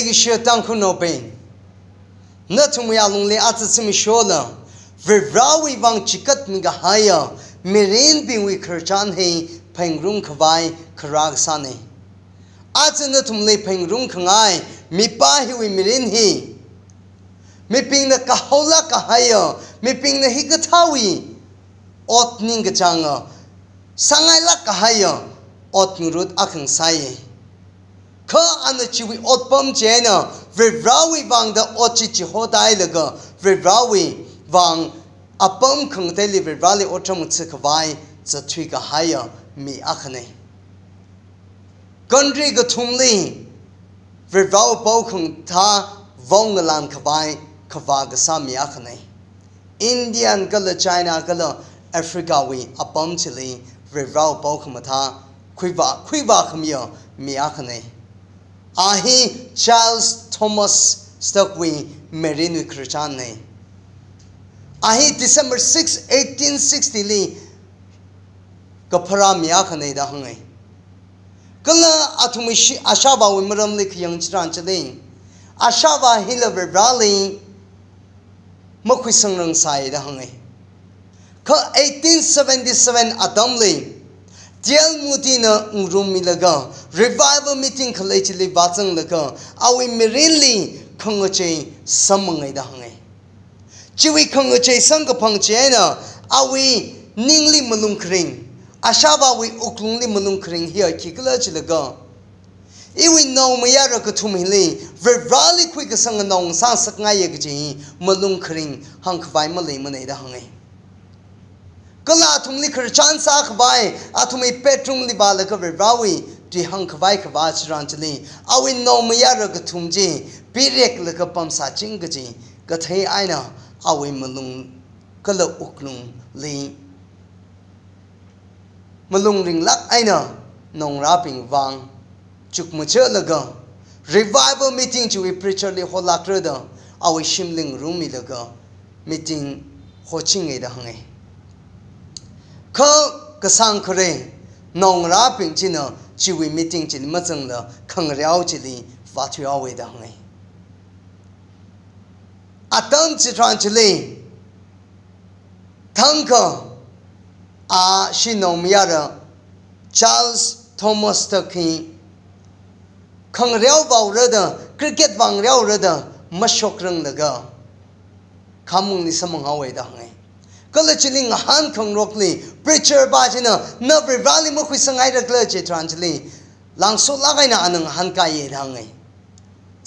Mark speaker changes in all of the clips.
Speaker 1: cái chuyện Tangkhul nó bên nó chúng mình alung le ắt xem shola Varewui vang chikat mi gahaya mirinwui kharachan he pengrung khwai kharachan he ats na thum le pengrung khangai mi pa hi wi mirin hi mi ping na kahola kahaya mi ping na hikathawi ot ning ga changa sangai la kahaya ot ngurut akhang sai kha an chiwi ot pam chena Varewui vang da ot chi hodai laga Varewui vang apam khang teli Varewui otram chkhwai chathui ka haya mi akhne country ga thumli Varewui pau khang tha vong lan khwai khwa ga sa mi akhne Indian kala China kala Africa wi apam chili Varewui pau khang tha khwiwa khmya mi akhne ahi Charles Thomas Stokely mirinwui kharachan ne ahi December 6 1860 li kaphara miya khane da hangai kala athumishi ashaba wi maram lik yang chran chale ashaba hila Varewui makhui sangrang sai da hangai ka 1877 adamli Dial mutina ngrum milaga revival meeting khalai chili bachang laga awi mirinli khangache samangai da hangai chiwi khangache sang phang chena awi ningli malung khring ashaba wi uklungli malung khring hi khikla chilaga iwi no mayara ka thumili Varewui khui ka sang nong sa sakngai ye ji malung khring hang khwai malai manai da hangai kala thumli kharachan sa khwai athumi petrum li bala ka Varewui ti hang khwai khwa chran chli awi no maya ra ka thumji pirek la ka pam sa ching ga ji ka thai aina awi malung kala uklung li malung ring lak aina nong raping wang chuk mucha laga revival meeting chu preacher li holakra da awi shimling rumi laga meeting hoching e da hangai ka kasang khore nong ra ping china chiwi meeting chili machang la khang riao chili fa thua we da ngai atam chi tran chili thangka a shinom yara Charles Thomas Stokely khang riao baw ra da cricket wang riao ra da mashok rang laga khamung ni samang hawe da ngai kala chili han khang rokli preacher bajina na Varewui mo khui sangai ra kla che translate langso lagai na anang han ka ye rangai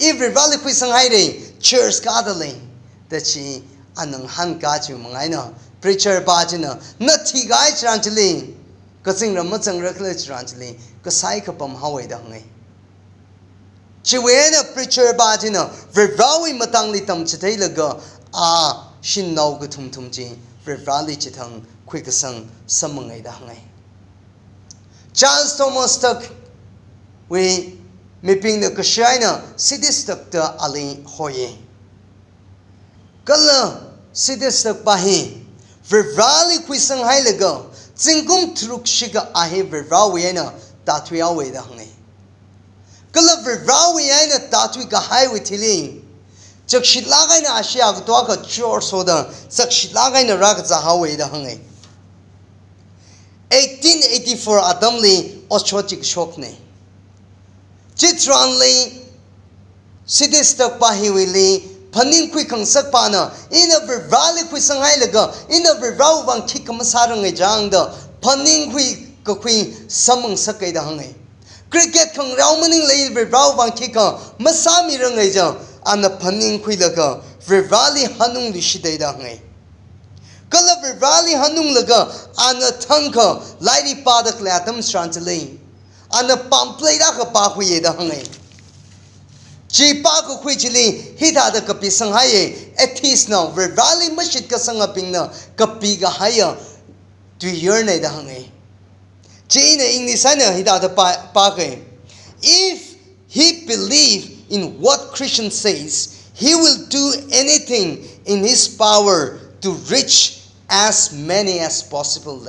Speaker 1: if Varewui khui sangai re church ka dale da chi anang han ka chu mangai na preacher bajina na thi gai translate ka sing ram chang ra kla translate ka sai ka pam hawe da ngai chi we na preacher bajina Varewui matang li tam chithai laga a shin nau ga thum thum chi Varewui chithang quick sang samangai da hangai Charles Thomas Stokely we miping the kashina city stok ta ali hoye kala city stok bahi Varewui quick sang hai laga chingkum truk shiga ahe Varewui na tatwi awe da hangai kala Varewui na tatwi ka hai with healing Chakshit lagai na Asia ka tuwa ka chor soda Chakshit lagai na rak zahawe da hangai 1884 adamli oschotik shokne Chitranli City Stok pahiwili Paning kui kang sakpa na Ina Varewui kui sanghai laga Ina Varewui wang kik masarang ay jang da Paning kui ka kui samang sakay da hangai Cricket kang raumaning lai Varewui wang kik masami rang ay jang Ana paning kui laga Varewui hanung li shidai da hangai kala Varewui hanung laga ana thangka lairi padak le atam shranchali ana pamplay da ka pa kui da hangai chi pa ko kui chili hita da kapi sanghaye ethis na Varewui mashit ka sangaping na kapi ga haya 2 year na da hangai chi na English na hita da pa kai if he believe in what Christian says, he will do anything in his power to reach as many as possible.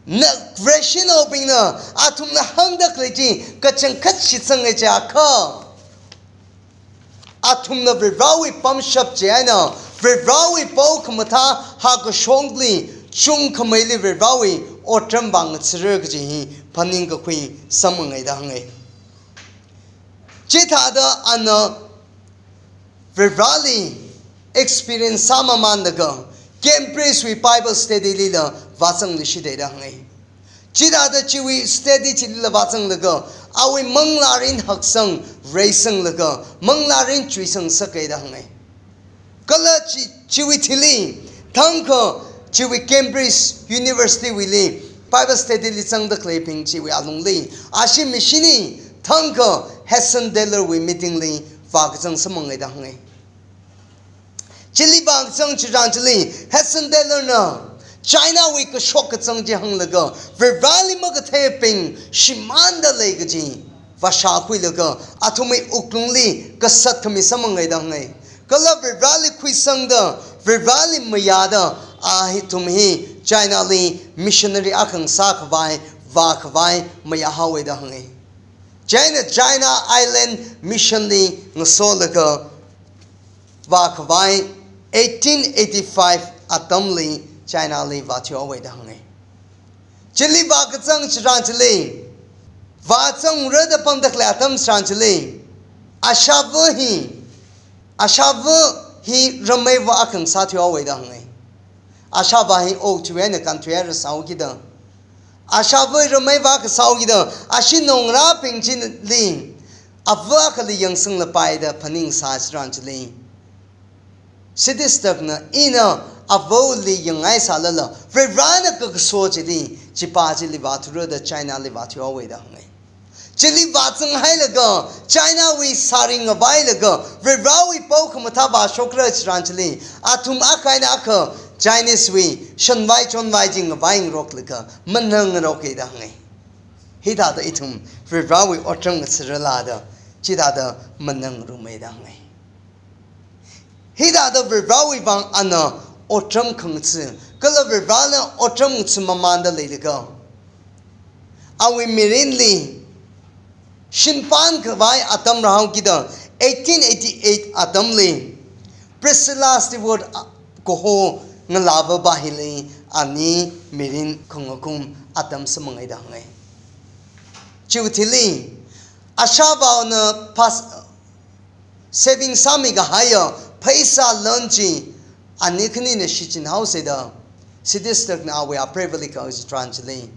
Speaker 1: na version obing na atum na hangdak leji kachang khatsi changai cha kha atum na Varewui pam shap che na Varewui po khamtha hakashongli chung khamaili Varewui otram bang chirg ji paning ka khui samangai da hangai chitha da ana Varewui experience sama mandaga Cambridge we Bible study lila wasang li shide da hangai chida da chiwi study chila wasang laga awi manglarin haksang raisang laga manglarin chuisang sakai da hangai kala chiwi thili Tangkhul chiwi Cambridge University we li Bible study li chang da claping chiwi alung li ashi machine Tangkhul Hassan Deller we meeting li wagzang samangai da hangai Chili bang zang chirang chili Hassan Deller na China we ka shok zang ji hang laga Varewui ma ka theping shimanda le ga ji wa sha khui laga athumi uklung li ka sat khami samangai da ngai kala Varewui khui sang da Varewui ma ya da a hi tum hi China li missionary akhang sa khwai wa khwai ma ya ha we da ngai China Island mission li ngaso laga wa khwai 1885 atamli China li va thyo we da hangai chili ba ka chang chran chili va chang re da pam dak la tam chran chili ashav hi ramai wa akhang sa thyo we da hangai ashav hi o thwe na kan thwe ra sau ki da ashav ramai wa ka sau ki da ashin nong ra ping chin li avwa ka li yang sung la pai da phaning sa chran chili Sidistak na ina avoli yangai salala Varewui ka so chili chipa chili bathura da China li bathyo we da hangai chili batsang hai laga China we saring abai laga Varewui po khamtha ba shokra chran chili athum akai na kha Chinese we shanwai chonwai jing abai rok laga manhang rok e da hangai hida da ithum Varewui otang sirala da chida da manhang rumai da hangai Hida da Varewui bang ana otram khangchi kala Varewui otram chi mamanda leiga awi mirinli shinpan khwai atam rahau kida 1888 atamli Priscilla Stewart koho ngalaba bahili ani mirin khongakum atam samangai da hangai chiuthili ashaba na pas saving sami ga haya paisa lunchi anikni ne shichin house da sidistak na we are privately cause translate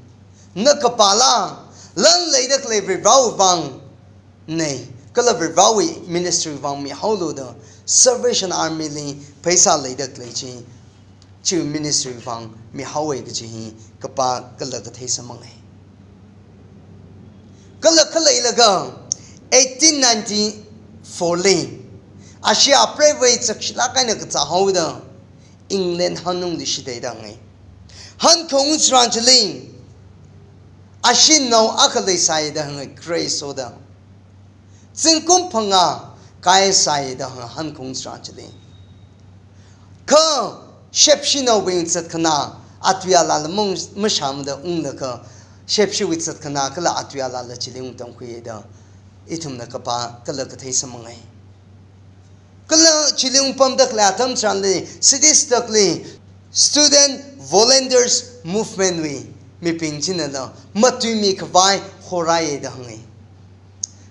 Speaker 1: nakapala lan leidak le Varewui bang nei kala Varewui ministry bang mi holo da Salvation Army li paisa leidak le chi ministry bang mi hawe ga chi kapa kala ka thai samangai kala kala ilaga 1894 le Asia private sakshila kaina ka chahau da England hanung li shidai da ngai han khong translate ashin no akale sai da ngai grace so da singkum phanga kai sai da han khong translate ka shepshi no wing chat khana atwiya la mong masham da ung ka shepshi with chat khana kala atwiya la chiling tong khue da ithum na ka pa kala ka thai samangai Kala chiling pam dak la tham chanle sidistak le student volunteers movement we mi pingchin na matui mi khwai khorai da hangai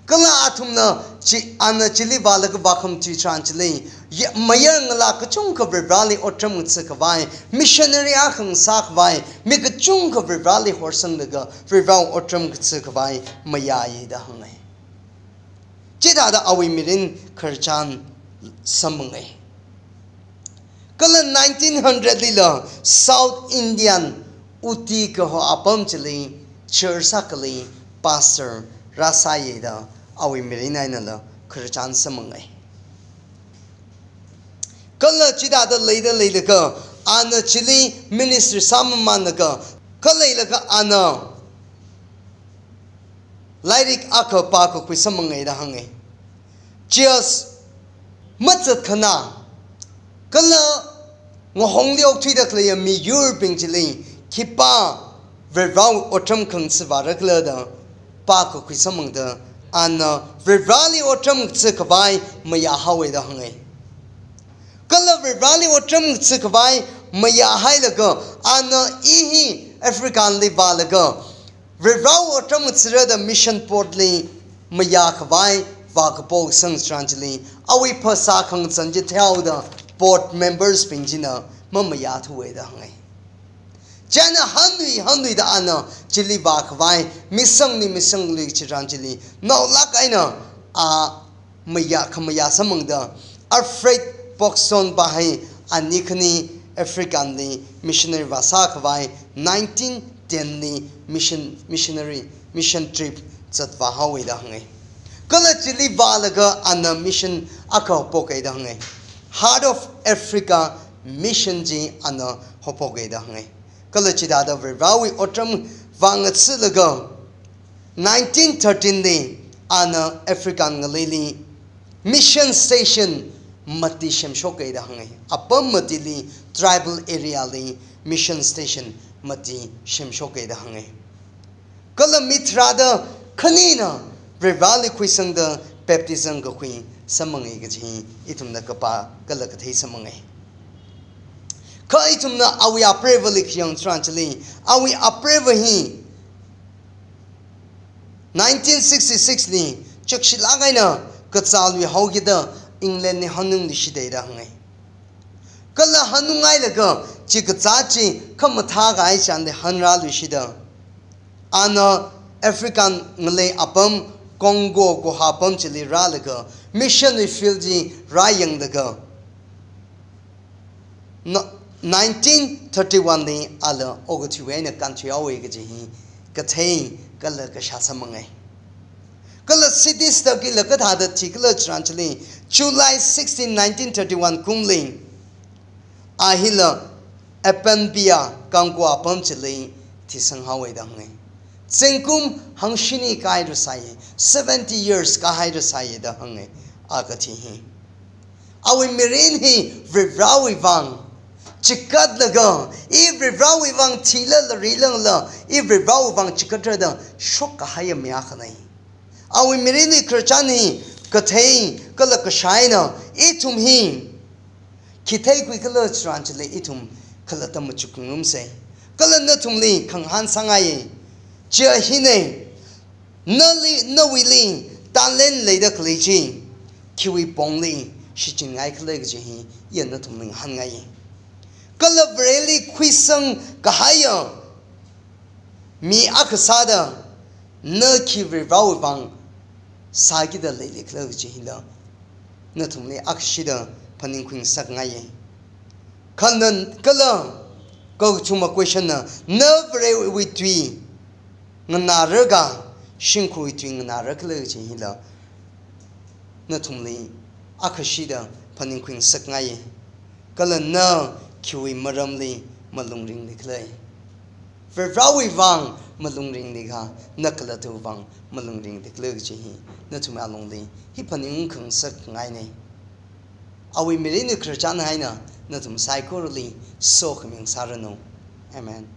Speaker 1: kala athum na chi ana chili balak bakham chi chanle mayer ngala ka chung ka Varewui otram utsa khwai missionary a khang sa khwai mi ka chung ka Varewui horsang daga Varewui otram utsa khwai maya yi da hangai chida da awi mirin kharchan samangai kala 1900 lila South Indian uti ka ho apam chili chersakali pastor rasaye da awi mirinai na la kharchan samangai kala chida da leida ka ana chili ministry samman ka kala ka ana lairik akha pa ko samangai da hangai cheers Matsat khana kala ngohong liok thui da klaya mi European chili khipa Verau Otram Kung Sivarakla the Park of Quisamong the and Verali Otram Tsikabai Maya Hawe the Hungay. Color Verali Otram Tsikabai Maya Hailago and Ihi African Libalago. Verau Otram Tsira the mission portly Maya Kabai Vakapog Sang Strangely. Awui Pasakang Sanjitel the board members Pingina Mamaya to way the Hungay. Jana Handui the Anna, Chili Bakavai, Missangli Chiranjili, no luck I know, Maya Kamaya samong the afraid Boxon Bahai, and Nikani, Africanly, missionary Vasakavai, 1910 mission trip, Zatvahawi the Hungay. Kala Chili Balaga and the mission Aka Poke the Hungay. Heart of Africa, mission G and the Hopoke the Hungay. Kalachida the Varewui Otram Vangatsilago 1913 Anna African Ngalei mission station Mati Shemshoke the Hungay Upon Matili tribal area li mission station Mati Shemshoke the Hungay Kalamitrada Kanina Varewui Quisang the baptism go queen Samangi Gaji Itum the Kapa Galakati Samangi Kaitumna awi aprevalik young tranchili awi aprevahi 1966 ni chakshilagaina katsalwi hogida England ni hanung dishideda hangai kala hanungai laga chikatsachi kamathaga ai chande hanra lushida ana African ngalei apam Congo go hapam chili ralaga mission refugee rayang daga 1931 ni ala ogatuena country away gaji kathain kala ka shasamangai kala cities ta ki lakatha da chikla tranchli July 16 1931 kumling ahila apanbia kangwa pamchli thisang hawe da ngai cengkum hangshini kai ru sai 70 years ka hai ru sai da hangai agathi hi awi mirin hi Varewui wang Chikat laga, if Varewui wang tila la rilang la, if Varewui wang chikatra da, shock haya miakanai. Awi mirini kharachan kathain kala kashaina, itum hi. Kitay kui kala tranchile itum kala tamachukum say. Kala natum li kanghan sangaye. Chia hine, nawili, talen leda kaliji. Kiwi bongli, shichingai kalagaji, yanatum ling hangaye. Kala Varewui Quisang Kahaya Mi Akasada Naki Varewui Wang Sagida Lily Clergy Hilla Natumli Akshida Panin Queen Sagnay Kandan Kala Go to my question No Varewui Tui Nanaraga Shinku Tui Naraklergy Hilla Natumli Akashida Panin Queen Sagnay Kala no Kiwi maramli malungring niklay. Varewui wang malungring nikha nakala tu wang malungring niklay jihi natumalongli hipaning kung sak ngaine. Awi mirini kharachan haina natum psychorally so kaming sarano. Amen.